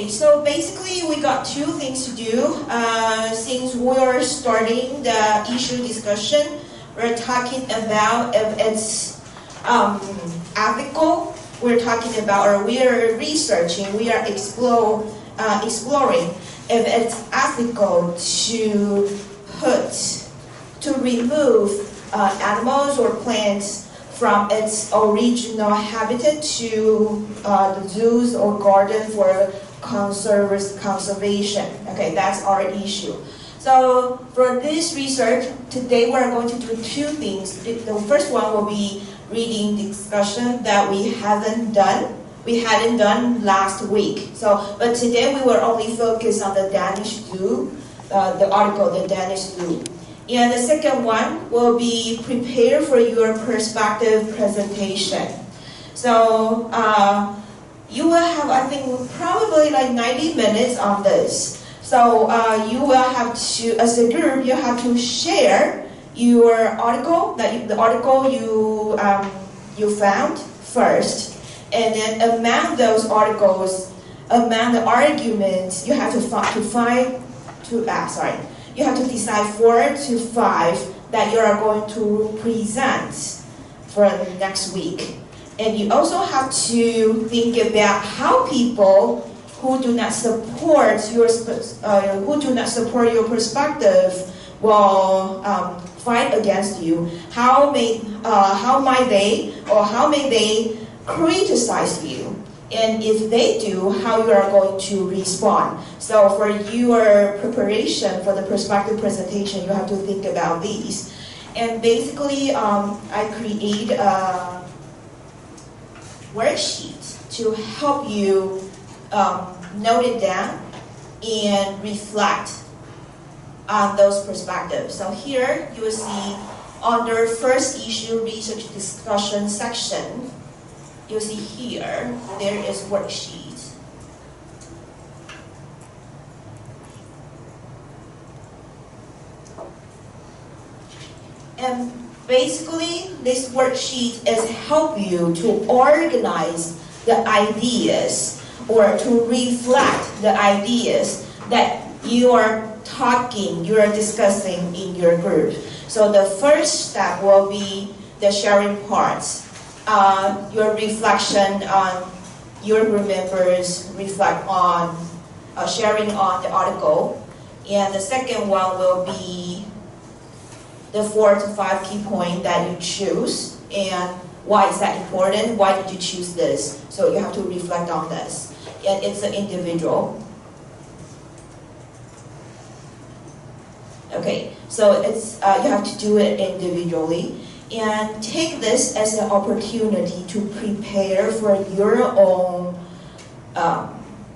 Okay, so basically we got two things to do. Since we're starting the issue discussion, we're talking about if it's ethical. We're talking about, or we are researching, we are exploring if it's ethical to remove animals or plants from its original habitat to the zoos or garden for conservation. Okay, that's our issue. So for this research, today we're going to do two things. The first one will be reading discussion that we hadn't done last week. But today we will only focus on the Danish zoo, the article, the Danish zoo. And the second one will be prepare for your perspective presentation. So you will have, I think, probably like 90 minutes on this. So you will have to, as a group, you have to share your article, the article you found first, and then among those articles, among the arguments, you have to you have to decide 4 to 5 that you are going to present for next week. And you also have to think about how people who do not support your perspective will fight against you. How may they criticize you? And if they do, how you are going to respond. So for your preparation for the perspective presentation, you have to think about these. And basically, I create a worksheet to help you note it down and reflect on those perspectives. So here you will see under first issue research discussion section, you'll see here, there is worksheet. And basically, this worksheet is help you to organize the ideas or to reflect the ideas that you are discussing in your group. So the first step will be the sharing parts. Your reflection on your group members reflect on sharing on the article. And the second one will be the 4 to 5 key points that you choose and why is that important, why did you choose this. So you have to reflect on this. And it's an individual. Okay, so it's you have to do it individually and take this as an opportunity to prepare for your own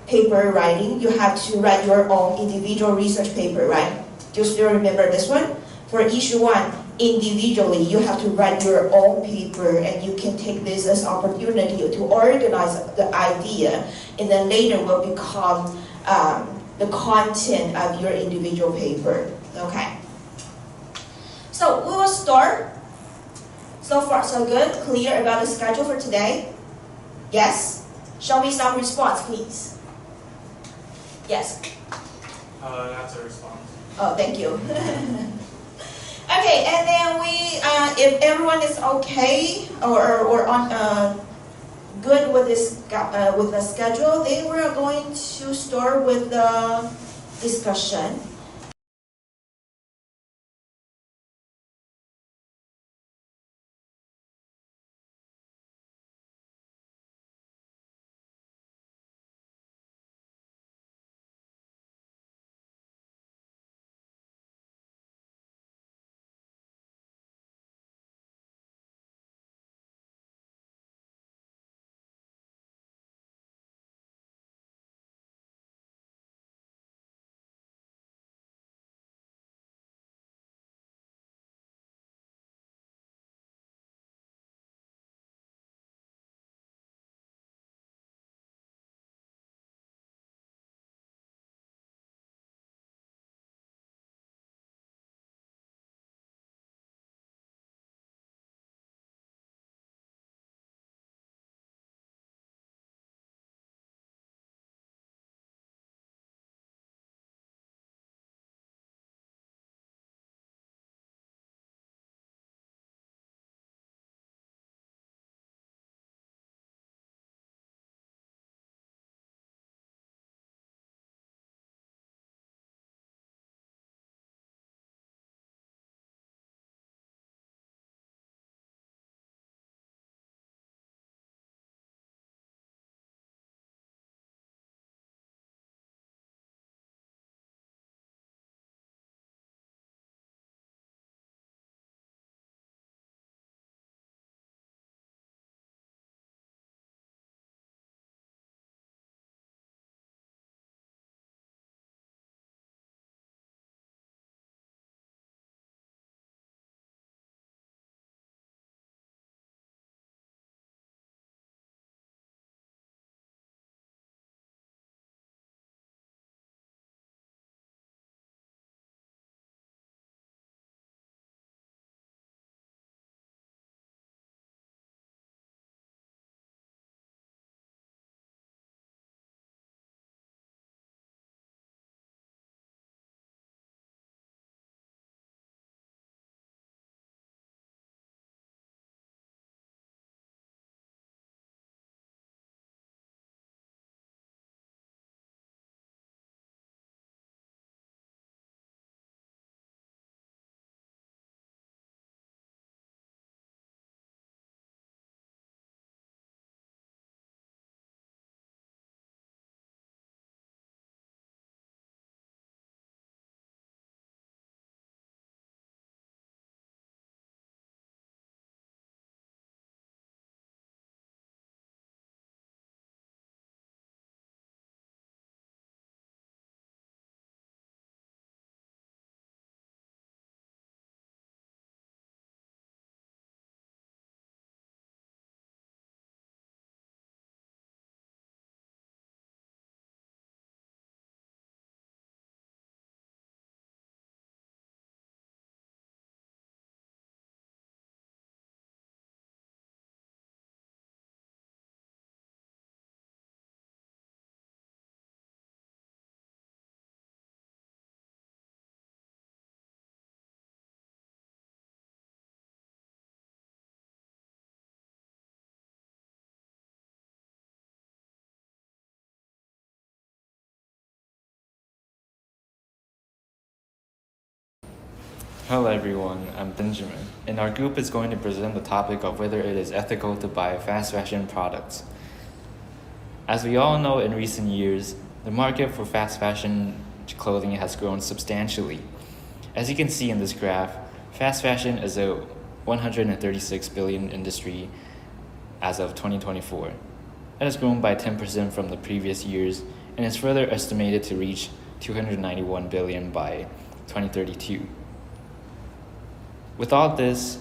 paper writing. You have to write your own individual research paper, right? Do you still remember this one? For issue 1, individually, you have to write your own paper, and you can take this as opportunity to organize the idea, and then later will become the content of your individual paper. Okay. So we will start. So far, so good. Clear about the schedule for today? Yes? Show me some response, please. Yes? That's a response. Oh, thank you. Okay, and then we, if everyone is okay or on good with this with the schedule, then we're going to start with the discussion. Hello everyone, I'm Benjamin, and our group is going to present the topic of whether it is ethical to buy fast fashion products. As we all know, in recent years, the market for fast fashion clothing has grown substantially. As you can see in this graph, fast fashion is a 136 billion industry as of 2024. It has grown by 10% from the previous years and is further estimated to reach 291 billion by 2032. With all this,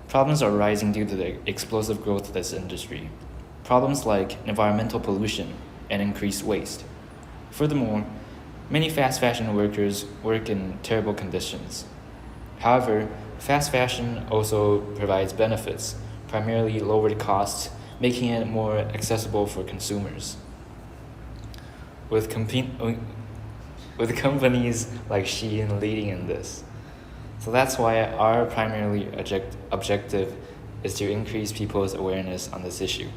problems are rising due to the explosive growth of this industry. Problems like environmental pollution and increased waste. Furthermore, many fast fashion workers work in terrible conditions. However, fast fashion also provides benefits, primarily lowered costs, making it more accessible for consumers. With companies like Shein leading in this. So that's why our primary objective is to increase people's awareness on this issue.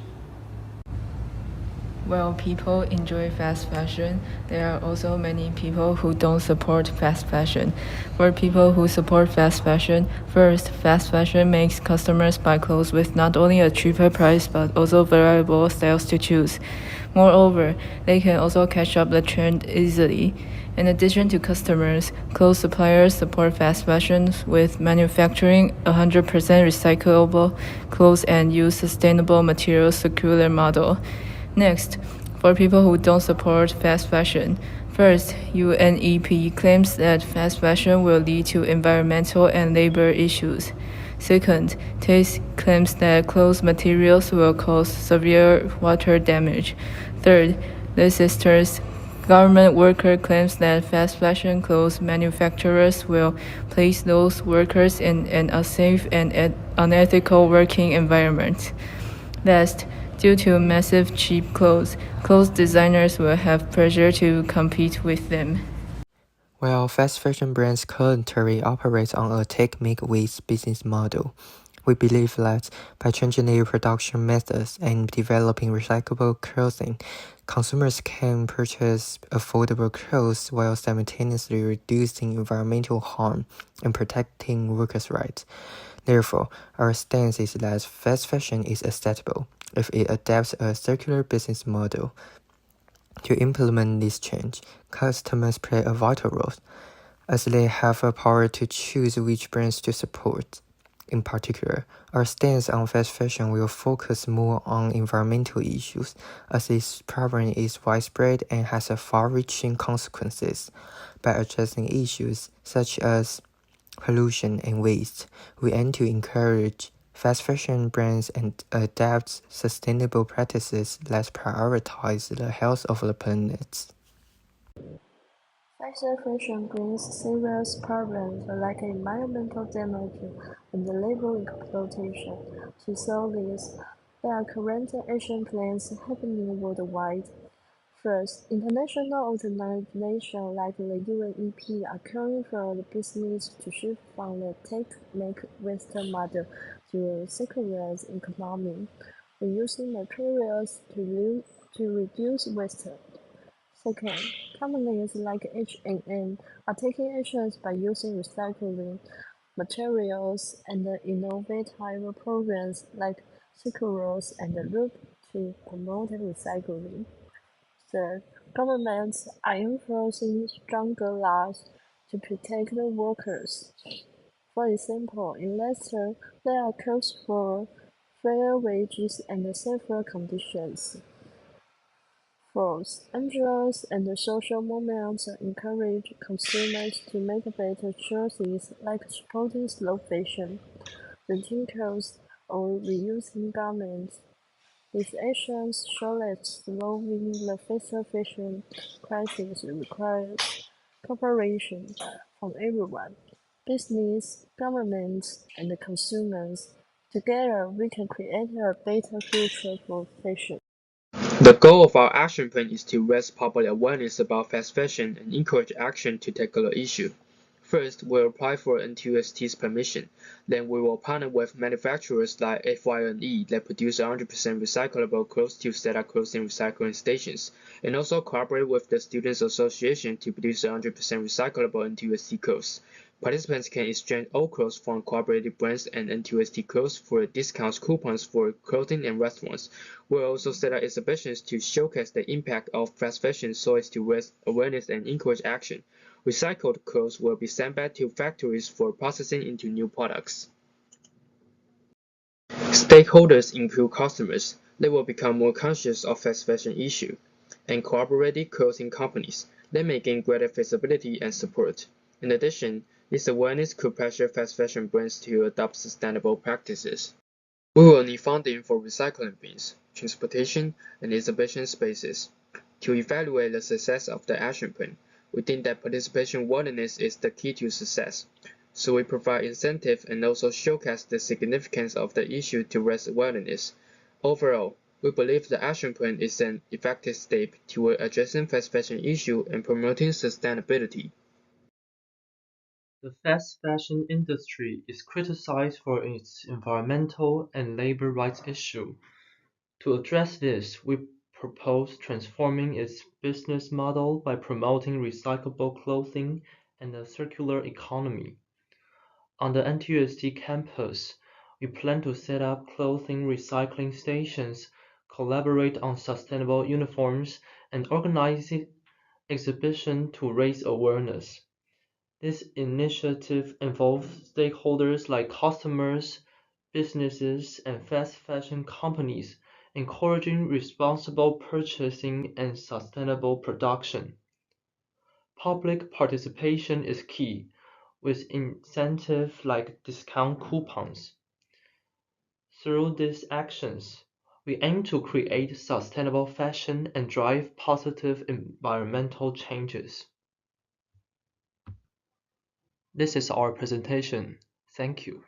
While people enjoy fast fashion, there are also many people who don't support fast fashion. For people who support fast fashion, first, fast fashion makes customers buy clothes with not only a cheaper price but also variable styles to choose. Moreover, they can also catch up the trend easily. In addition to customers, clothes suppliers support fast fashion with manufacturing 100% recyclable clothes and use sustainable materials circular model. Next, for people who don't support fast fashion, first, UNEP claims that fast fashion will lead to environmental and labor issues. Second, TASTE claims that clothes materials will cause severe water damage. Third, Leicester's government worker claims that fast fashion clothes manufacturers will place those workers in an unsafe and unethical working environment. Last, due to massive cheap clothes designers will have pressure to compete with them. While fast fashion brands currently operate on a take-make-waste business model, we believe that by changing their production methods and developing recyclable clothing, consumers can purchase affordable clothes while simultaneously reducing environmental harm and protecting workers' rights. Therefore, our stance is that fast fashion is acceptable if it adapts a circular business model. To implement this change, customers play a vital role, as they have a power to choose which brands to support. In particular, our stance on fast fashion will focus more on environmental issues, as this problem is widespread and has far-reaching consequences. By addressing issues such as pollution and waste, we aim to encourage fast fashion brands and adapt sustainable practices that prioritize the health of the planet. Fast fashion brings serious problems like environmental damage and labor exploitation. To solve this, there are current action plans happening worldwide. First, international organizations like the UNEP are calling for the business to shift from the take-make-waste model to a circular economy, reusing materials to reduce waste. Second, companies like H&M are taking actions by using recycling materials and innovative programs like circulars and Loop to promote recycling. Third, governments are enforcing stronger laws to protect the workers. For example, in Leicester, there are calls for fair wages and safer conditions. Fourth, NGOs and social movements encourage consumers to make better choices like supporting slow fashion, renting clothes, or reusing garments. These actions show that solving the fast fashion crisis requires cooperation from everyone, business, governments, and consumers. Together, we can create a better future for fashion. The goal of our action plan is to raise public awareness about fast fashion and encourage action to tackle the issue. First, we'll apply for NTUST's permission. Then we will partner with manufacturers like FYNE that produce 100% recyclable clothes to set up clothing recycling stations, and also cooperate with the Students Association to produce 100% recyclable NTUST clothes. Participants can exchange old clothes from cooperative brands and NTUST clothes for discounts coupons for clothing and restaurants. We'll also set up exhibitions to showcase the impact of fast fashion so as to raise awareness and encourage action. Recycled clothes will be sent back to factories for processing into new products. Stakeholders include customers. They will become more conscious of fast fashion issue, and cooperative clothing companies. They may gain greater visibility and support. In addition, this awareness could pressure fast fashion brands to adopt sustainable practices. We will need funding for recycling bins, transportation, and exhibition spaces. To evaluate the success of the action plan, we think that participation willingness is the key to success. So we provide incentive and also showcase the significance of the issue to raise awareness. Overall, we believe the action plan is an effective step toward addressing fast fashion issue and promoting sustainability. The fast fashion industry is criticized for its environmental and labor rights issues. To address this, we propose transforming its business model by promoting recyclable clothing and a circular economy. On the NTUST campus, we plan to set up clothing recycling stations, collaborate on sustainable uniforms, and organize exhibitions to raise awareness. This initiative involves stakeholders like customers, businesses, and fast fashion companies, encouraging responsible purchasing and sustainable production. Public participation is key, with incentives like discount coupons. Through these actions, we aim to create sustainable fashion and drive positive environmental changes. This is our presentation. Thank you.